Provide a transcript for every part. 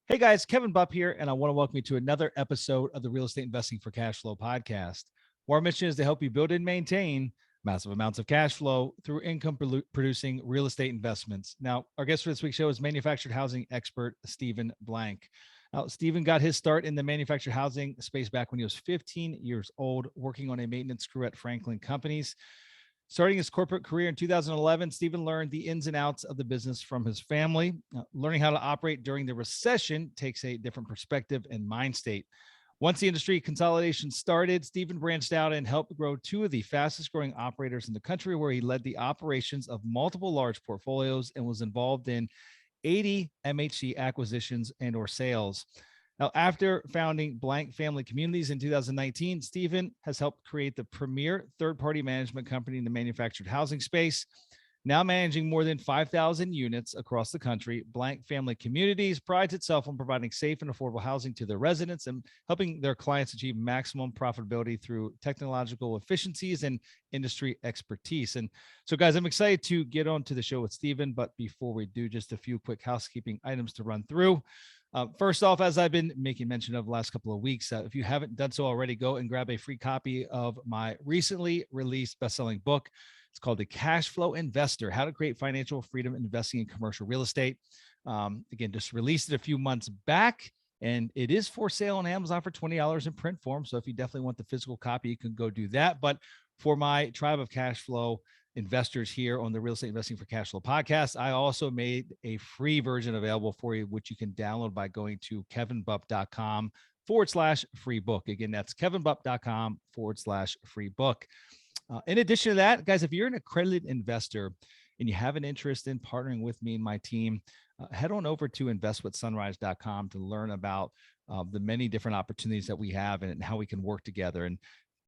Hey guys, Kevin Bupp here, and I want to welcome you to another episode of the Real Estate Investing for Cash Flow podcast. Our mission is to help you build and maintain massive amounts of cash flow through income producing real estate investments. Now, our guest for this week's show is manufactured housing expert Stephen Blank. Now, Stephen got his start in the manufactured housing space back when he was 15 years old, working on a maintenance crew at Franklin Companies. Starting his corporate career in 2011, Stephen learned the ins and outs of the business from his family. Learning how to operate during the recession takes a different perspective and mind state. Once the industry consolidation started, Stephen branched out and helped grow two of the fastest growing operators in the country, where he led the operations of multiple large portfolios and was involved in 80 MHC acquisitions and or sales. Now, after founding Blank Family Communities in 2019, Stephen has helped create the premier third-party management company in the manufactured housing space. Now managing more than 5,000 units across the country, Blank Family Communities prides itself on providing safe and affordable housing to their residents and helping their clients achieve maximum profitability through technological efficiencies and industry expertise. And so, guys, I'm excited to get on to the show with Stephen, but before we do, just a few quick housekeeping items to run through. First off, as I've been making mention of the last couple of weeks, if you haven't done so already, go and grab a free copy of my recently released best-selling book. It's called The Cash Flow Investor: How to Create Financial Freedom Investing in Commercial Real Estate. Again, just released it a few months back, and it is for sale on Amazon for $20 in print form. So if you definitely want the physical copy, you can go do that. But for my tribe of cash flow investors here on the Real Estate Investing for Cash Flow podcast, I also made a free version available for you, which you can download by going to kevinbupp.com/free book. Again, that's kevinbupp.com/free book. In addition to that, guys, if you're an accredited investor and you have an interest in partnering with me and my team, head on over to investwithsunrise.com to learn about the many different opportunities that we have and how we can work together. And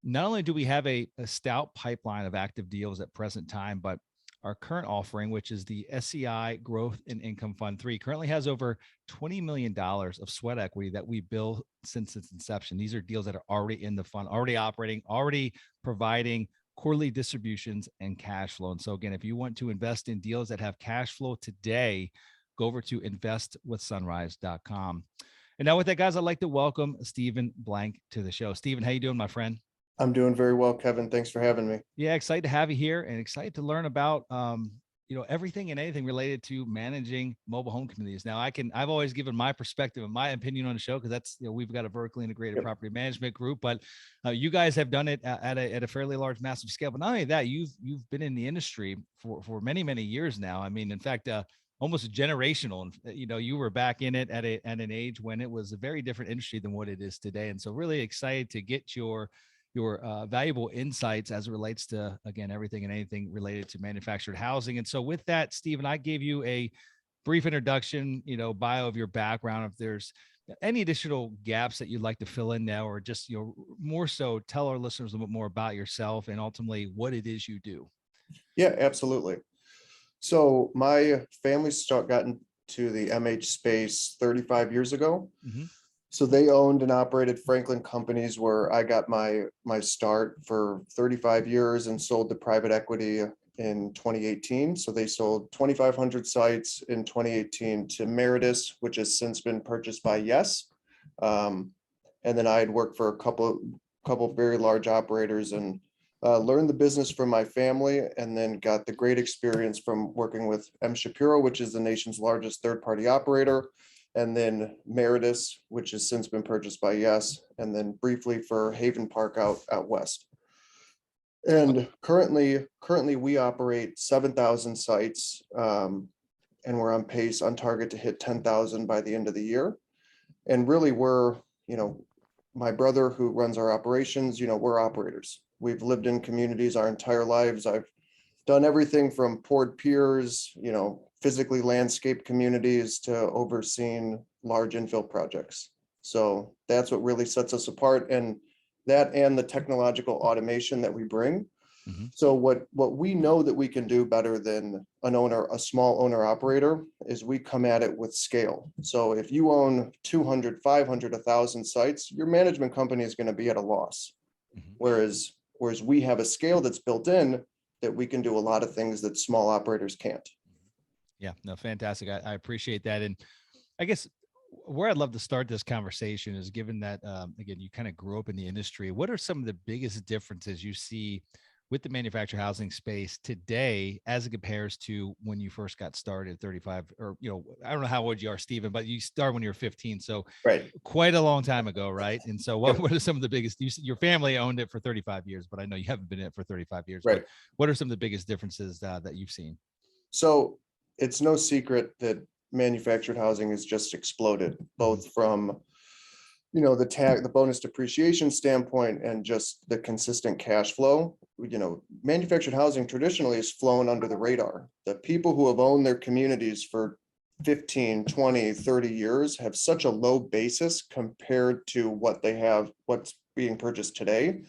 not only do we have a stout pipeline of active deals at present time, but our current offering, which is the SCI Growth and Income Fund 3, currently has over $20 million of sweat equity that we built since its inception. These are deals that are already in the fund, already operating, already providing quarterly distributions and cash flow. And so again, if you want to invest in deals that have cash flow today, go over to investwithsunrise.com. And now with that, guys, I'd like to welcome Stephen Blank to the show. Stephen, how you doing, my friend? I'm doing very well, Kevin. Thanks for having me. Yeah, excited to have you here and excited to learn about everything and anything related to managing mobile home communities. Now, I've always given my perspective and my opinion on the show because that's, we've got a vertically integrated property management group, but you guys have done it at a fairly large, massive scale. But not only that, you've been in the industry for many, many years now. I mean, in fact, almost generational. You were back in it at an age when it was a very different industry than what it is today. And so really excited to get your valuable insights as it relates to, again, everything and anything related to manufactured housing. And so with that, Stephen, I gave you a brief introduction, bio of your background. If there's any additional gaps that you'd like to fill in now, or just, more so tell our listeners a little bit more about yourself and ultimately what it is you do. Yeah, absolutely. So my family got into the MH space 35 years ago. Mm-hmm. So they owned and operated Franklin Companies, where I got my start for 35 years and sold to private equity in 2018. So they sold 2,500 sites in 2018 to Meritus, which has since been purchased by Yes. And then I had worked for a couple very large operators and learned the business from my family, and then got the great experience from working with M. Shapiro, which is the nation's largest third-party operator, and then Meritus, which has since been purchased by Yes, and then briefly for Haven Park out west. And currently we operate 7,000 sites, and we're on target to hit 10,000 by the end of the year. And really we're, my brother who runs our operations, we're operators. We've lived in communities our entire lives. I've done everything from poured piers, physically landscaped communities, to overseeing large infill projects. So that's what really sets us apart, and the technological automation that we bring. Mm-hmm. So what we know that we can do better than a small owner operator, is we come at it with scale. So if you own 200, 500, 1,000 sites, your management company is going to be at a loss. Mm-hmm. Whereas we have a scale that's built in that we can do a lot of things that small operators can't. Yeah, no, fantastic. I appreciate that. And I guess where I'd love to start this conversation is, given that, again, you kind of grew up in the industry, what are some of the biggest differences you see with the manufactured housing space today as it compares to when you first got started, 35, or, I don't know how old you are, Stephen, but you started when you were 15. So Right. quite a long time ago, right? And so Yep. what are some of the biggest, your family owned it for 35 years, but I know you haven't been in it for 35 years, Right. but what are some of the biggest differences that you've seen? So it's no secret that manufactured housing has just exploded, both from the bonus depreciation standpoint and just the consistent cash flow. Manufactured housing traditionally has flown under the radar. The people who have owned their communities for 15, 20, 30 years have such a low basis compared to what's being purchased today.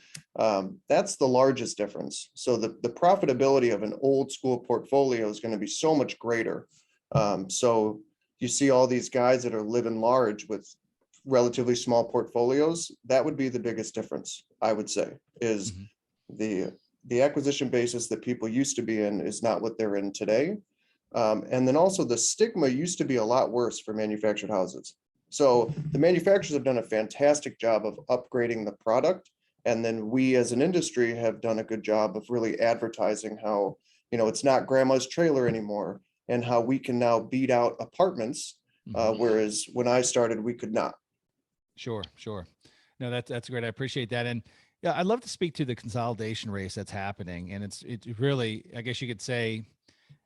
That's the largest difference. So the profitability of an old school portfolio is going to be so much greater. So you see all these guys that are living large with relatively small portfolios. That would be the biggest difference, I would say, is the acquisition basis that people used to be in is not what they're in today. And then also the stigma used to be a lot worse for manufactured houses. So the manufacturers have done a fantastic job of upgrading the product. And then we as an industry have done a good job of really advertising how, it's not grandma's trailer anymore, and how we can now beat out apartments. Whereas when I started, we could not. Sure. No, that's great. I appreciate that. And yeah, I'd love to speak to the consolidation race that's happening. And it's really, I guess you could say,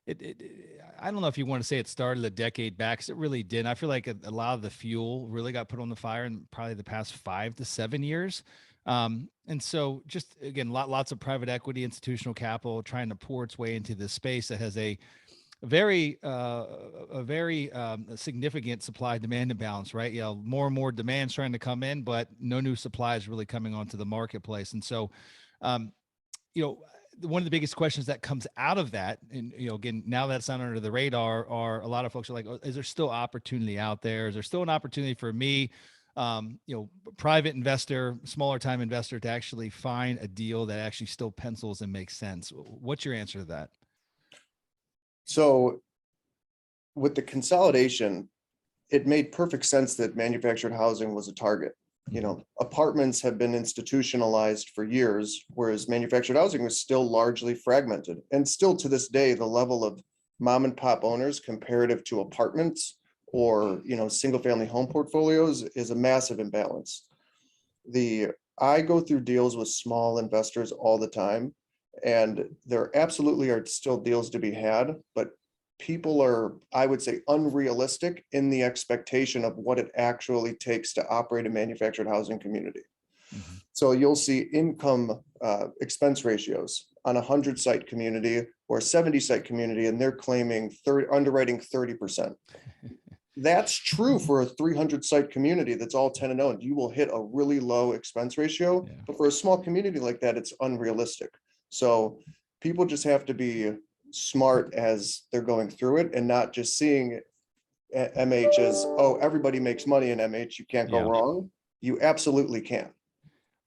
I don't know if you want to say it started a decade back, because it really didn't. I feel like a lot of the fuel really got put on the fire in probably the past 5 to 7 years. And so just again, lots of private equity, institutional capital trying to pour its way into this space that has a very significant supply demand imbalance, right? More and more demands trying to come in, but no new supply is really coming onto the marketplace. And so, um, one of the biggest questions that comes out of that, and again, now that's not under the radar, are a lot of folks are like, oh, is there still opportunity out there? Is there still an opportunity for me, private investor, smaller time investor, to actually find a deal that actually still pencils and makes sense? What's your answer to that? So with the consolidation, it made perfect sense that manufactured housing was a target. Apartments have been institutionalized for years, whereas manufactured housing was still largely fragmented. And still to this day, the level of mom and pop owners comparative to apartments or, single family home portfolios is a massive imbalance. I go through deals with small investors all the time, and there absolutely are still deals to be had, but people are, I would say, unrealistic in the expectation of what it actually takes to operate a manufactured housing community. So you'll see income expense ratios on a 100-site community or a 70-site community, and they're claiming underwriting 30%. That's true for a 300-site community that's all tenant owned. You will hit a really low expense ratio, but for a small community like that, it's unrealistic. So people just have to be smart as they're going through it, and not just seeing MH as, oh, everybody makes money in MH, you can't go wrong. You absolutely can.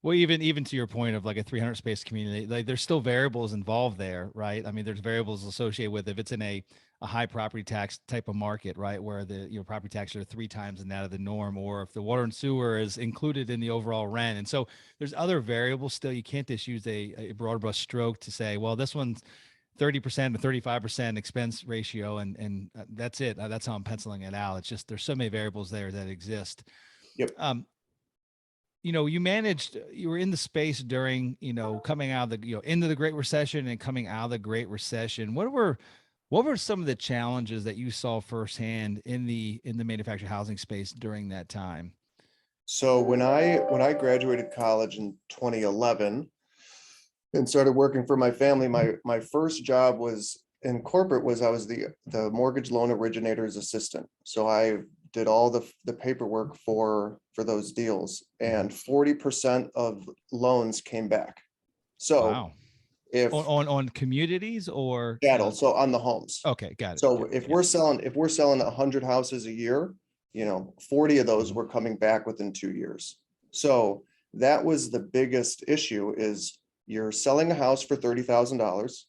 Well, even to your point of like a 300 space community, like there's still variables involved there, right? I mean, there's variables associated with if it's in a high property tax type of market, right, where the property taxes are 3 times than that of the norm, or if the water and sewer is included in the overall rent. And so there's other variables still. You can't just use a broad brush stroke to say, well, this one's 30% to 35% expense ratio, and that's it. That's how I'm penciling it out. It's just there's so many variables there that exist. Yep. You were in the space during, coming out of the, into the Great Recession and coming out of the Great Recession. What were some of the challenges that you saw firsthand in the manufactured housing space during that time? So when I graduated college in 2011 and started working for my family, my first job was in corporate. I was the mortgage loan originator's assistant. So I did all the paperwork for those deals, and 40% of loans came back. So wow. If on communities or cattle, so on the homes. Okay, got it. So if we're selling 100 houses a year, 40 of those were coming back within 2 years. So that was the biggest issue: is you're selling a house for $30,000.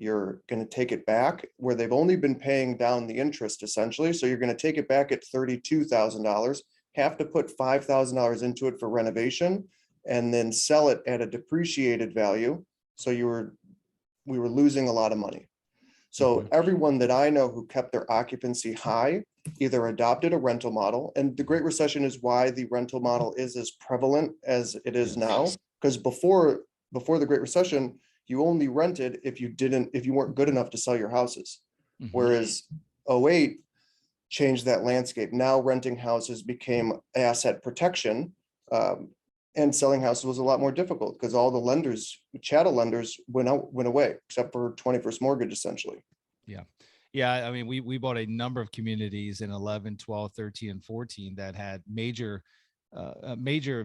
you're going to take it back where they've only been paying down the interest essentially. So you're going to take it back at $32,000, have to put $5,000 into it for renovation, and then sell it at a depreciated value. So we were losing a lot of money. So everyone that I know who kept their occupancy high either adopted a rental model, and the Great Recession is why the rental model is as prevalent as it is now. Because before the Great Recession, you only rented if you weren't good enough to sell your houses. Whereas 08 changed that landscape. Now renting houses became asset protection, and selling houses was a lot more difficult because all the lenders, chattel lenders, went away, except for 21st Mortgage, essentially. Yeah. Yeah. I mean, we bought a number of communities in 11, 12, 13, and 14 that had major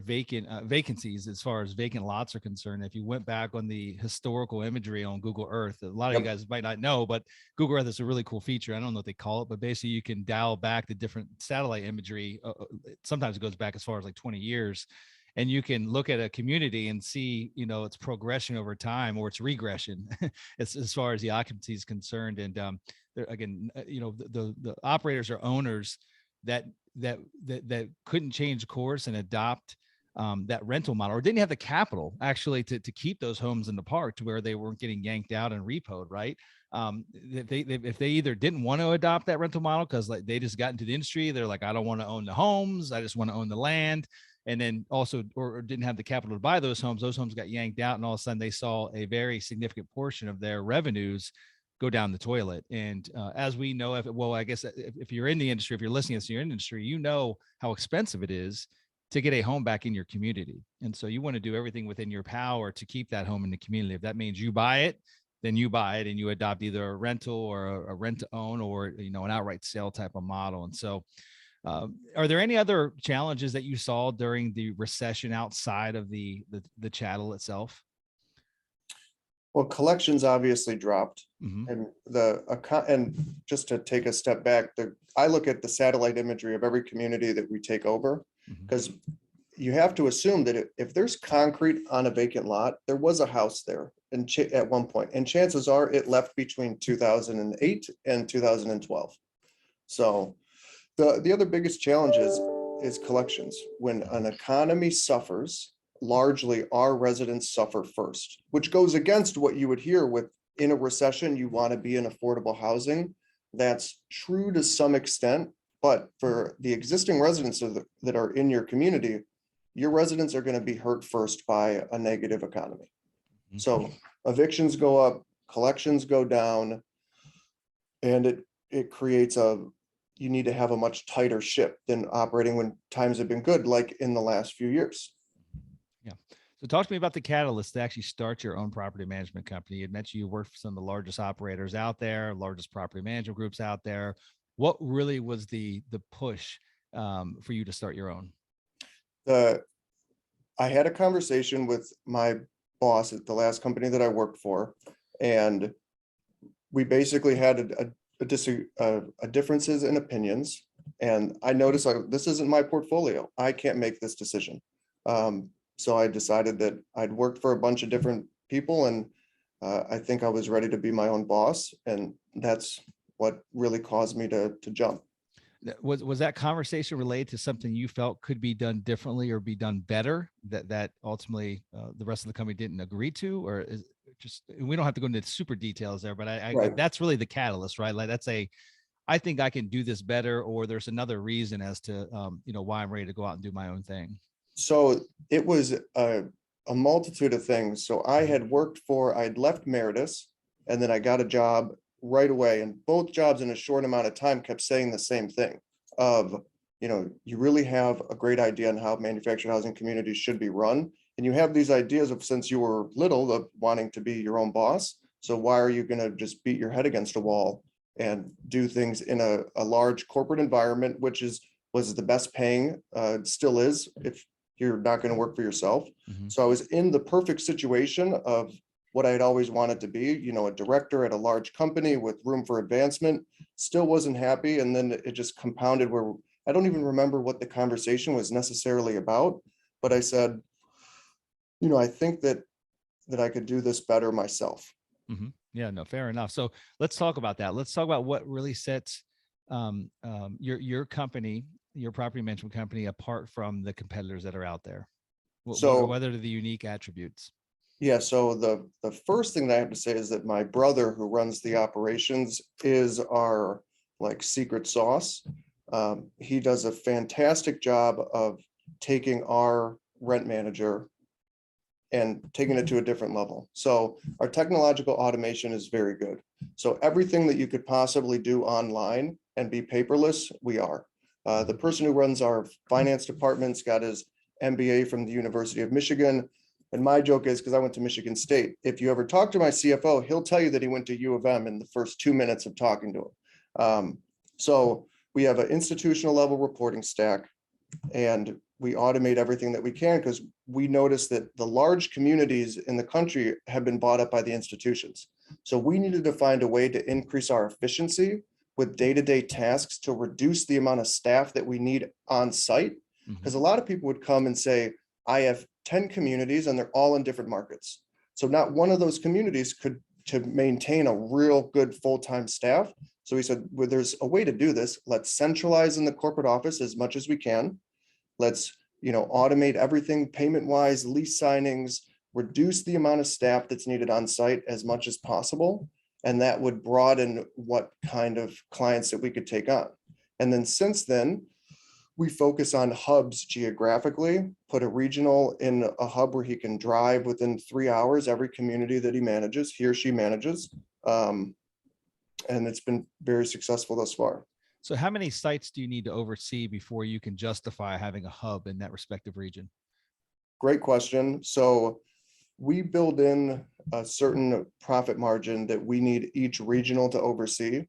vacancies as far as vacant lots are concerned. If you went back on the historical imagery on Google Earth, a lot of you guys might not know, but Google Earth is a really cool feature. I don't know what they call it, but basically you can dial back the different satellite imagery. Sometimes it goes back as far as like 20 years. And you can look at a community and see, its progression over time or its regression as far as the occupancy is concerned. And again, the operators or owners that couldn't change course and adopt that rental model, or didn't have the capital actually to keep those homes in the park to where they weren't getting yanked out and repoed, right? If they either didn't want to adopt that rental model because like they just got into the industry, they're like, I don't want to own the homes, I just want to own the land. And then also, or didn't have the capital to buy those homes got yanked out. And all of a sudden they saw a very significant portion of their revenues go down the toilet. And as we know, I guess if you're in the industry, if you're listening to your industry, you know how expensive it is to get a home back in your community. And so you want to do everything within your power to keep that home in the community. If that means you buy it, then you buy it and you adopt either a rental or a rent to own or, an outright sale type of model. And so are there any other challenges that you saw during the recession outside of the chattel itself? Well, collections obviously dropped, and and just to take a step back, I look at the satellite imagery of every community that we take over, because you have to assume that if there's concrete on a vacant lot, there was a house there at one point, and chances are it left between 2008 and 2012. So the other biggest challenge is collections. When an economy suffers, largely our residents suffer first, which goes against what you would hear with in a recession, you want to be in affordable housing. That's true to some extent, but for the existing residents that are in your community, your residents are going to be hurt first by a negative economy. So evictions go up, collections go down, and it creates you need to have a much tighter ship than operating when times have been good, like in the last few years. Yeah. So talk to me about the catalyst to actually start your own property management company. You mentioned you worked for some of the largest operators out there, largest property management groups out there. What really was the push for you to start your own? I had a conversation with my boss at the last company that I worked for, and we basically had differences in opinions. And I noticed this isn't my portfolio. I can't make this decision. So I decided that I'd worked for a bunch of different people, and I think I was ready to be my own boss. And that's what really caused me to jump. Was that conversation related to something you felt could be done differently or be done better that ultimately the rest of the company didn't agree to? Or is just, we don't have to go into super details there, but Right. that's really the catalyst, right? Like I think I can do this better, or there's another reason as to, why I'm ready to go out and do my own thing. So it was a multitude of things. So I'd left Meredith, and then I got a job right away, and both jobs in a short amount of time kept saying the same thing of, you really have a great idea on how manufactured housing communities should be run. And you have these ideas of, since you were little, of wanting to be your own boss. So why are you going to just beat your head against a wall and do things in a large corporate environment, which was the best paying, still is, if you're not going to work for yourself. So I was in the perfect situation of what I had always wanted to be, a director at a large company with room for advancement. Still wasn't happy. And then it just compounded where I don't even remember what the conversation was necessarily about, but I said, I think that I could do this better myself. Yeah, no, fair enough. So let's talk about that. Let's talk about what really sets your company, your property management company, apart from the competitors that are out there. So What are the unique attributes? yeah, so the first thing that I have to say is that my brother who runs the operations is our like secret sauce. He does a fantastic job of taking our rent manager and taking it to a different level. So our technological automation is very good. So everything that you could possibly do online and be paperless, we are. The person who runs our finance department's got his MBA from the University of Michigan. And my joke is, because I went to Michigan State, if you ever talk to my CFO, he'll tell you that he went to U of M in the first 2 minutes of talking to him. So we have an institutional level reporting stack, and we automate everything that we can because we notice that the large communities in the country have been bought up by the institutions. So we needed to find a way to increase our efficiency with day-to-day tasks to reduce the amount of staff that we need on site. Because a lot of people would come and say, I have 10 communities and they're all in different markets. So not one of those communities could to maintain a real good full-time staff. So we said, well, there's a way to do this. Let's centralize in the corporate office as much as we can. Let's, automate everything payment-wise, lease signings, reduce the amount of staff that's needed on site as much as possible. And that would broaden what kind of clients that we could take on. And then since then, we focus on hubs geographically, put a regional in a hub where he can drive within 3 hours, every community that he or she manages. And it's been very successful thus far. So how many sites do you need to oversee before you can justify having a hub in that respective region? Great question. So we build in a certain profit margin that we need each regional to oversee.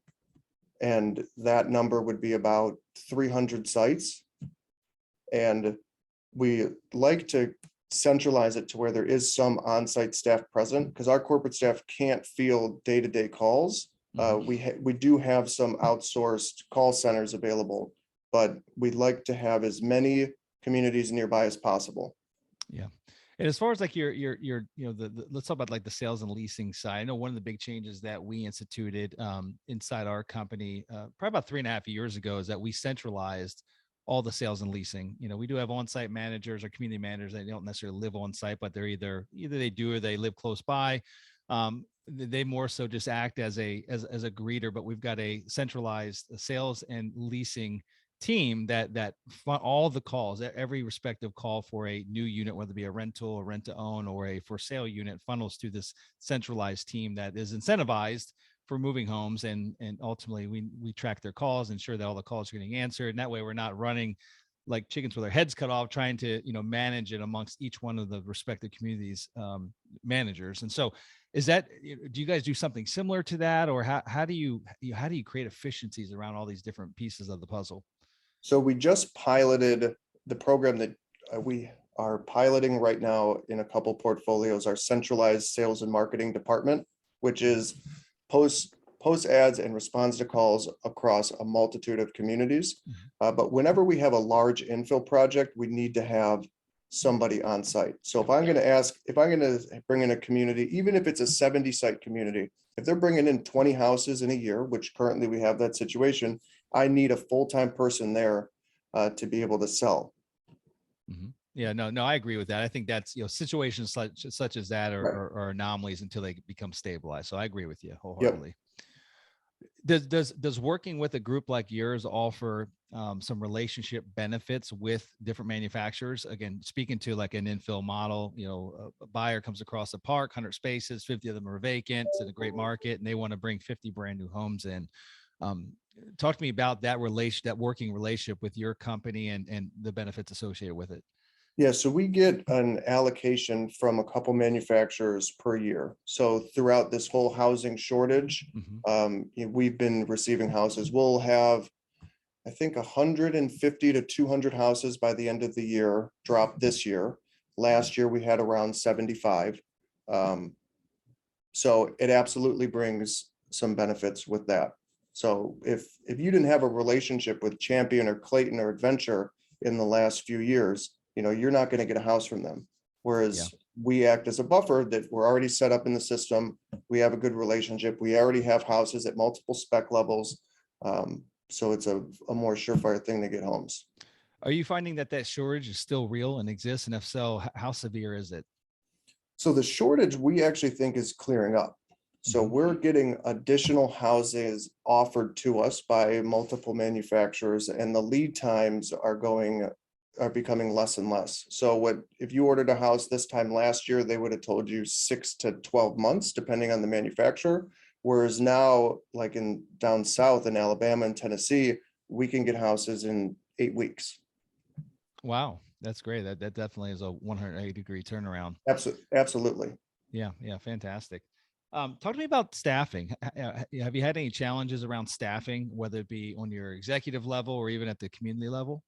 And that number would be about 300 sites. And we like to centralize it to where there is some on-site staff present, because our corporate staff can't field day-to-day calls. We do have some outsourced call centers available, but we'd like to have as many communities nearby as possible. Yeah. And as far as like let's talk about like the sales and leasing side. I know one of the big changes that we instituted inside our company probably about 3.5 years ago is that we centralized all the sales and leasing. We do have on-site managers or community managers that don't necessarily live on site, but they're either they do or they live close by. They more so just act as a greeter, but we've got a centralized sales and leasing team that all the calls, every respective call for a new unit, whether it be a rental, a rent to own, or a for sale unit, funnels to this centralized team that is incentivized for moving homes. And ultimately we track their calls, ensure that all the calls are getting answered. And that way we're not running like chickens with their heads cut off, trying to, manage it amongst each one of the respective communities managers. And so do you guys do something similar to that? Or how do you create efficiencies around all these different pieces of the puzzle? So we just piloted the program that we are piloting right now in a couple portfolios, our centralized sales and marketing department, which is post ads and responds to calls across a multitude of communities. But whenever we have a large infill project, we need to have somebody on site. So if I'm going to bring in a community, even if it's a 70 site community, if they're bringing in 20 houses in a year, which currently we have that situation, I need a full-time person there to be able to sell. Yeah, no, I agree with that. I think that's, situations such as that are anomalies until they become stabilized. So I agree with you wholeheartedly. Yep. Does working with a group like yours offer some relationship benefits with different manufacturers? Again, speaking to like an infill model, a buyer comes across a park, 100 spaces, 50 of them are vacant. It's in a great market, and they want to bring 50 brand new homes in. Talk to me about that working relationship with your company and the benefits associated with it. Yeah, so we get an allocation from a couple manufacturers per year. So throughout this whole housing shortage, we've been receiving houses. We'll have, I think, 150 to 200 houses by the end of the year drop this year. Last year, we had around 75. So it absolutely brings some benefits with that. So if you didn't have a relationship with Champion or Clayton or Adventure in the last few years, you're not going to get a house from them. Whereas we act as a buffer that we're already set up in the system. We have a good relationship. We already have houses at multiple spec levels. So it's a more surefire thing to get homes. Are you finding that that shortage is still real and exists? And if so, how severe is it? So the shortage we actually think is clearing up. So we're getting additional houses offered to us by multiple manufacturers, and the lead times are becoming less and less. So if you ordered a house this time last year, they would have told you 6 to 12 months, depending on the manufacturer. Whereas now, like down south in Alabama and Tennessee, we can get houses in 8 weeks. Wow, that's great. That definitely is a 180-degree turnaround. Absolutely. Yeah, fantastic. Talk to me about staffing. Have you had any challenges around staffing, whether it be on your executive level or even at the community level?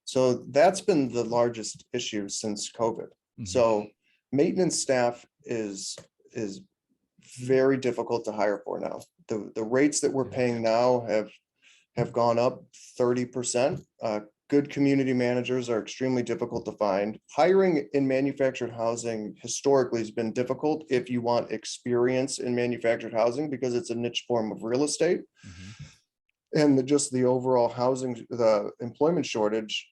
So that's been the largest issue since COVID. So maintenance staff is very difficult to hire for now. The rates that we're paying now have gone up 30%. Good community managers are extremely difficult to find. Hiring in manufactured housing historically has been difficult if you want experience in manufactured housing, because it's a niche form of real estate. And the overall the employment shortage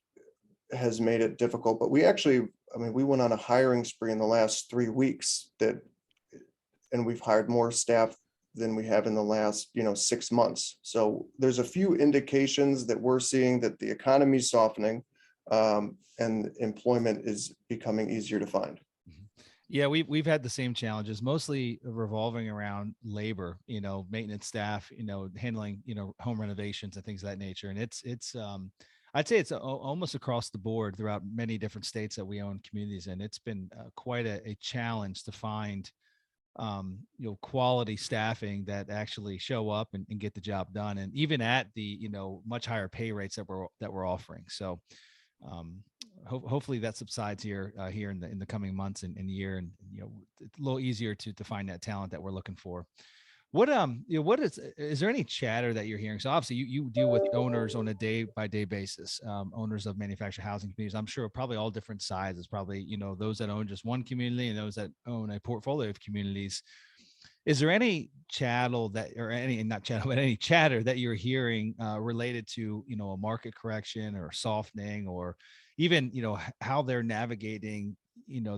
has made it difficult. But we went on a hiring spree in the last 3 weeks and we've hired more staff than we have in the last 6 months. So there's a few indications that we're seeing that the economy is softening, and employment is becoming easier to find. Yeah, we've had the same challenges, mostly revolving around labor, maintenance staff, handling, home renovations and things of that nature. And it's I'd say it's almost across the board throughout many different states that we own communities in. It's been quite a challenge to find quality staffing that actually show up and get the job done, and even at the much higher pay rates that we're offering. So hopefully that subsides here in the coming months and year, and it's a little easier to find that talent that we're looking for. What is there any chatter that you're hearing? So obviously you deal with owners on a day by day basis, owners of manufactured housing communities. I'm sure probably all different sizes, probably, those that own just one community and those that own a portfolio of communities. Is there any chattel not chattel, but any chatter that you're hearing related to, a market correction or softening, or even, how they're navigating,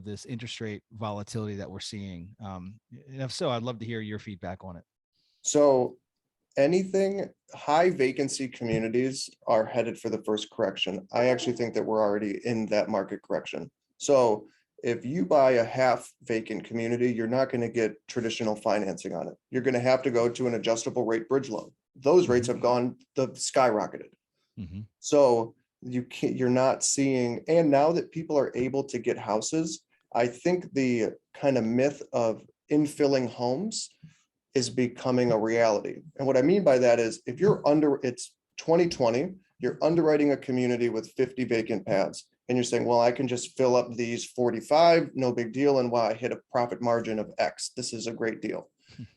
this interest rate volatility that we're seeing? And if so, I'd love to hear your feedback on it. So anything high vacancy communities are headed for the first correction. I actually think that we're already in that market correction. So if you buy a half vacant community, you're not going to get traditional financing on it. You're going to have to go to an adjustable rate bridge loan. Those rates have skyrocketed. So you're not seeing, and now that people are able to get houses, I think the kind of myth of infilling homes is becoming a reality. And what I mean by that is, if it's 2020, you're underwriting a community with 50 vacant pads, and you're saying, well, I can just fill up these 45, no big deal. And while I hit a profit margin of X, this is a great deal.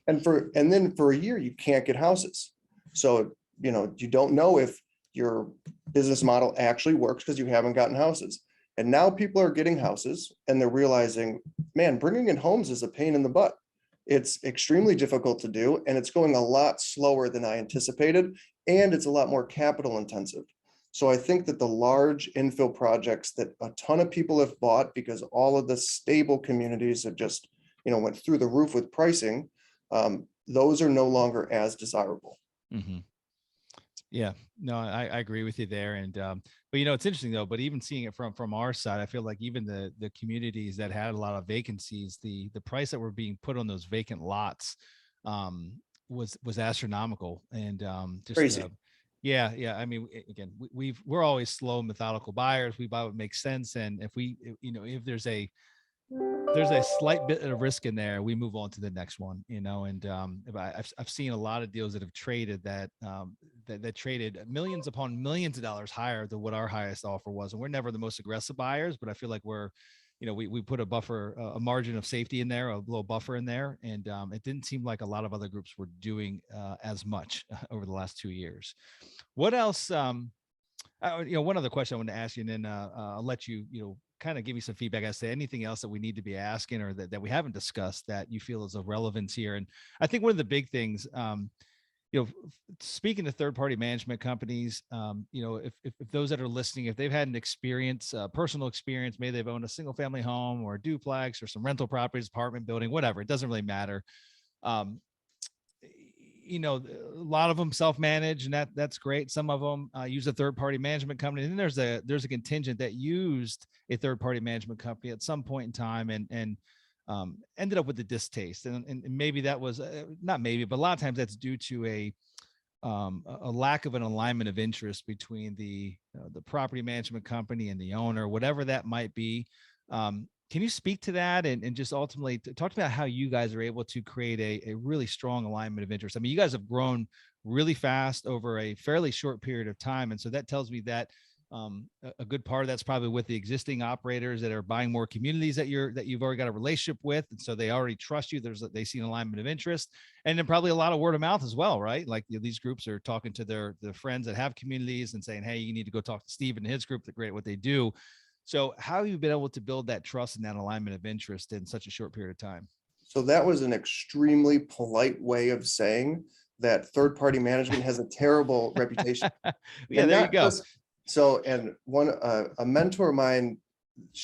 And then for a year, you can't get houses. So, you don't know if your business model actually works because you haven't gotten houses. And now people are getting houses and they're realizing, man, bringing in homes is a pain in the butt. It's extremely difficult to do, and it's going a lot slower than I anticipated, and it's a lot more capital intensive. So I think that the large infill projects that a ton of people have bought, because all of the stable communities have just, went through the roof with pricing, those are no longer as desirable. Yeah, no, I agree with you there. And, but it's interesting though, but even seeing it from our side, I feel like even the communities that had a lot of vacancies, the price that were being put on those vacant lots, was astronomical. And, just, Crazy. yeah. I mean, again, we're always slow, methodical buyers. We buy what makes sense. And if there's a slight bit of risk in there, we move on to the next one, and I've seen a lot of deals that have traded that traded millions upon millions of dollars higher than what our highest offer was. And we're never the most aggressive buyers, but I feel like we put a buffer, a margin of safety in there, a little buffer in there. And it didn't seem like a lot of other groups were doing as much over the last 2 years. What else? One other question I want to ask you, and then I'll let you, kind of give me some feedback as to anything else that we need to be asking or that we haven't discussed that you feel is of relevance here. And I think one of the big things, speaking to third-party management companies, if those that are listening, if they've had an experience, personal experience, maybe they've owned a single family home or a duplex or some rental properties, apartment building, whatever, it doesn't really matter. A lot of them self-manage, and that's great. Some of them use a third-party management company. And then there's a contingent that used a third-party management company at some point in time and ended up with a distaste. And maybe that was not maybe, but a lot of times that's due to a lack of an alignment of interest between the property management company and the owner, whatever that might be. Can you speak to that and just ultimately talk about how you guys are able to create a really strong alignment of interest? I mean, you guys have grown really fast over a fairly short period of time. And so that tells me that a good part of that's probably with the existing operators that are buying more communities that you've already got a relationship with. And so they already trust you. They see an alignment of interest, and then probably a lot of word of mouth as well, right? Like these groups are talking to their friends that have communities and saying, hey, you need to go talk to Steve and his group. They're great at what they do. So how have you been able to build that trust and that alignment of interest in such a short period of time? So that was an extremely polite way of saying that third-party management has a terrible reputation. Yeah, And there you go. And a mentor of mine,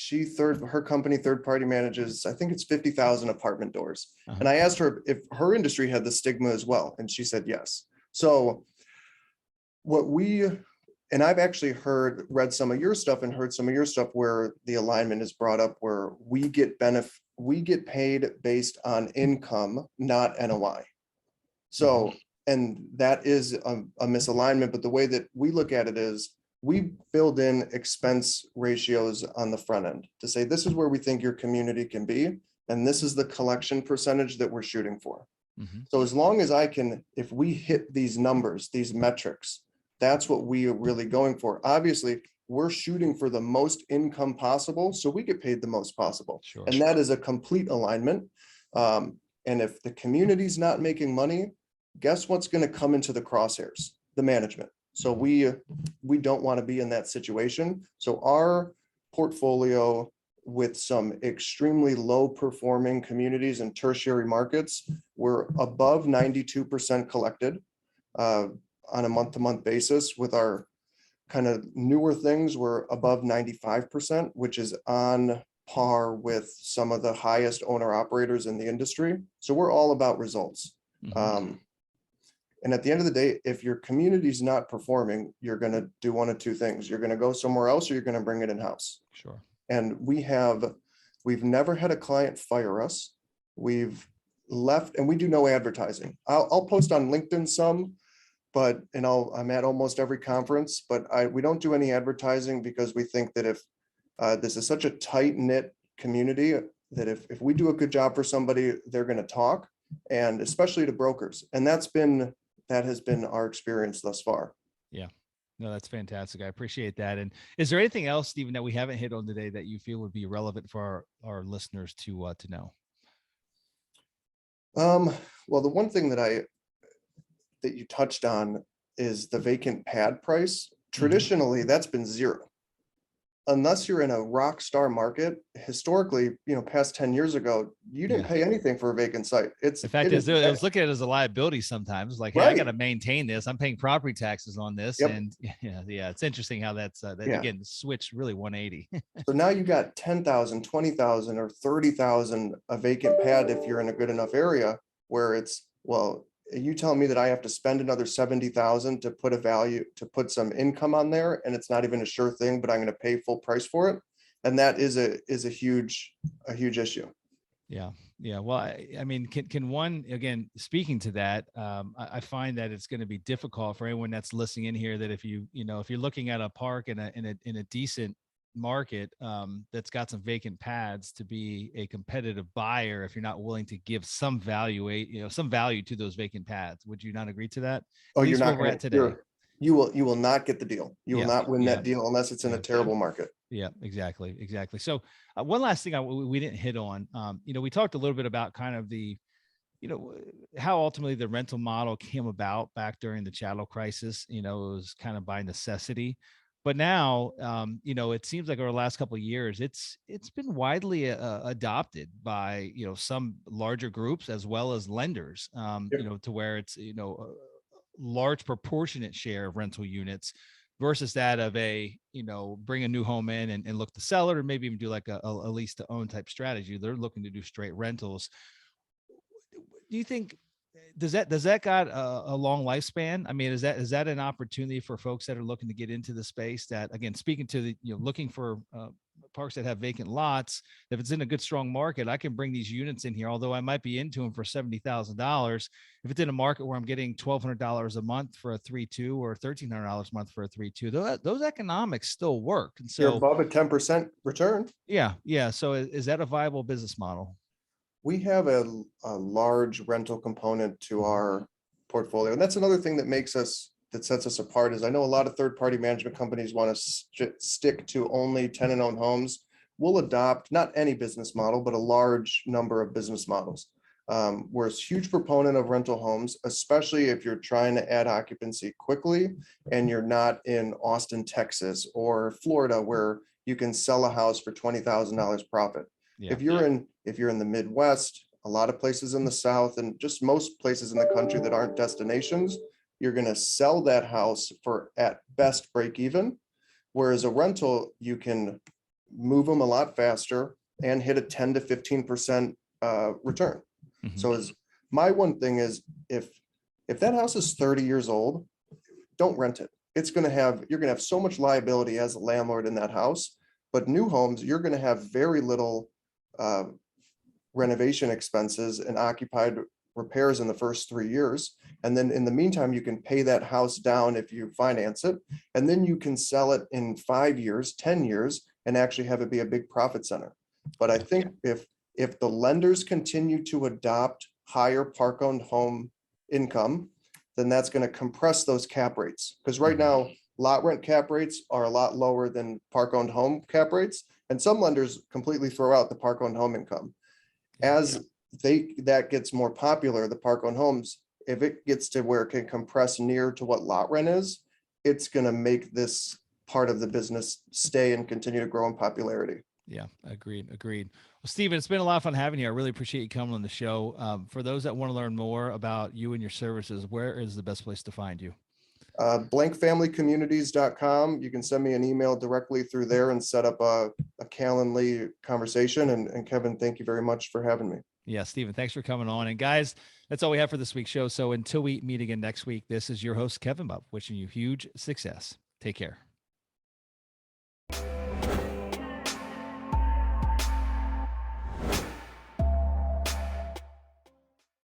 her company third-party manages, I think it's 50,000 apartment doors. Uh-huh. And I asked her if her industry had the stigma as well. And she said, yes. So and I've actually read some of your stuff and heard some of your stuff where the alignment is brought up, where we get paid based on income, not NOI. So, and that is a misalignment, but the way that we look at it is we build in expense ratios on the front end to say, this is where we think your community can be. And this is the collection percentage that we're shooting for. Mm-hmm. So as long as if we hit these numbers, these metrics, that's what we are really going for. Obviously, we're shooting for the most income possible, so we get paid the most possible. Sure. And that is a complete alignment. And if the community's not making money, guess what's going to come into the crosshairs? The management. So we don't want to be in that situation. So our portfolio with some extremely low performing communities and tertiary markets, we're above 92% collected. On a month-to-month basis. With our kind of newer things, we're above 95%, which is on par with some of the highest owner operators in the industry. So we're all about results. Mm-hmm. And at the end of the day, if your community's not performing, you're going to do one of two things. You're going to go somewhere else, or you're going to bring it in-house. Sure. And we've never had a client fire us. We've left, and we do no advertising. I'll post on LinkedIn some, but I'm at almost every conference, but we don't do any advertising because we think that if this is such a tight knit community, that if we do a good job for somebody, they're going to talk, and especially to brokers. And that has been our experience thus far. Yeah, no, that's fantastic. I appreciate that. And is there anything else, Stephen, that we haven't hit on today that you feel would be relevant for our listeners to know? Well, the one thing that you touched on is the vacant pad price. Traditionally, that's been zero. Unless you're in a rock star market, historically, past 10 years ago, you didn't pay anything for a vacant site. The fact is, I was looking at it as a liability sometimes. Like, hey, right. I got to maintain this. I'm paying property taxes on this. Yep. And yeah, it's interesting how that's again, switched really 180. So now you got 10,000, 20,000, or 30,000 a vacant pad if you're in a good enough area where it's, well, you tell me that I have to spend another 70,000 to put some income on there, and it's not even a sure thing, but I'm going to pay full price for it. And that is a huge issue. Yeah. Well, I mean, can one, again, speaking to that, I find that it's going to be difficult for anyone that's listening in here, that if you're looking at a park in a decent market that's got some vacant pads, to be a competitive buyer if you're not willing to give some value to those vacant pads. Would you not agree to that? Oh, you're not going to. You will not get the deal. You will not win that deal unless it's in a terrible market. Yeah, exactly. So one last thing we didn't hit on, we talked a little bit about kind of the, how ultimately the rental model came about back during the chattel crisis. It was kind of by necessity. But now, it seems like over the last couple of years, it's been widely adopted by some larger groups as well as lenders. Yep. To where it's a large proportionate share of rental units versus that of bring a new home in and look to sell it, or maybe even do like a lease to own type strategy. They're looking to do straight rentals. Do you think does that got a long lifespan? I mean, is that an opportunity for folks that are looking to get into the space? That, again, speaking to the looking for parks that have vacant lots, if it's in a good strong market, I can bring these units in here. Although I might be into them for $70,000, if it's in a market where I'm getting $1,200 a month for a 3.2 or $1,300 a month for a 3.2, those economics still work. And You're so, above a 10% return. yeah. So is that a viable business model? We have a large rental component to our portfolio. And that's another thing that sets us apart is I know a lot of third-party management companies want to stick to only tenant-owned homes. We'll adopt not any business model, but a large number of business models. We're a huge proponent of rental homes, especially if you're trying to add occupancy quickly and you're not in Austin, Texas, or Florida, where you can sell a house for $20,000 profit. Yeah. If you're in the Midwest, a lot of places in the South, and just most places in the country that aren't destinations, you're going to sell that house for at best break even. Whereas a rental, you can move them a lot faster and hit a 10 to 15% return. Mhm. So my one thing is if that house is 30 years old, don't rent it. You're going to have so much liability as a landlord in that house. But new homes, you're going to have very little renovation expenses and occupied repairs in the first 3 years. And then in the meantime, you can pay that house down if you finance it. And then you can sell it in 5 years, 10 years, and actually have it be a big profit center. But I think if the lenders continue to adopt higher park-owned home income, then that's going to compress those cap rates. Because right now, lot rent cap rates are a lot lower than park-owned home cap rates. And some lenders completely throw out the park-owned home income. As that gets more popular, the park-owned homes, if it gets to where it can compress near to what lot rent is, it's going to make this part of the business stay and continue to grow in popularity. Yeah, agreed. Well, Stephen, it's been a lot of fun having you. I really appreciate you coming on the show. For those that want to learn more about you and your services, where is the best place to find you? Blankfamilycommunities.com. You can send me an email directly through there and set up a Calendly conversation. And Kevin, thank you very much for having me. Yeah, Stephen, thanks for coming on. And guys, that's all we have for this week's show. So until we meet again next week, this is your host, Kevin Bubb, wishing you huge success. Take care.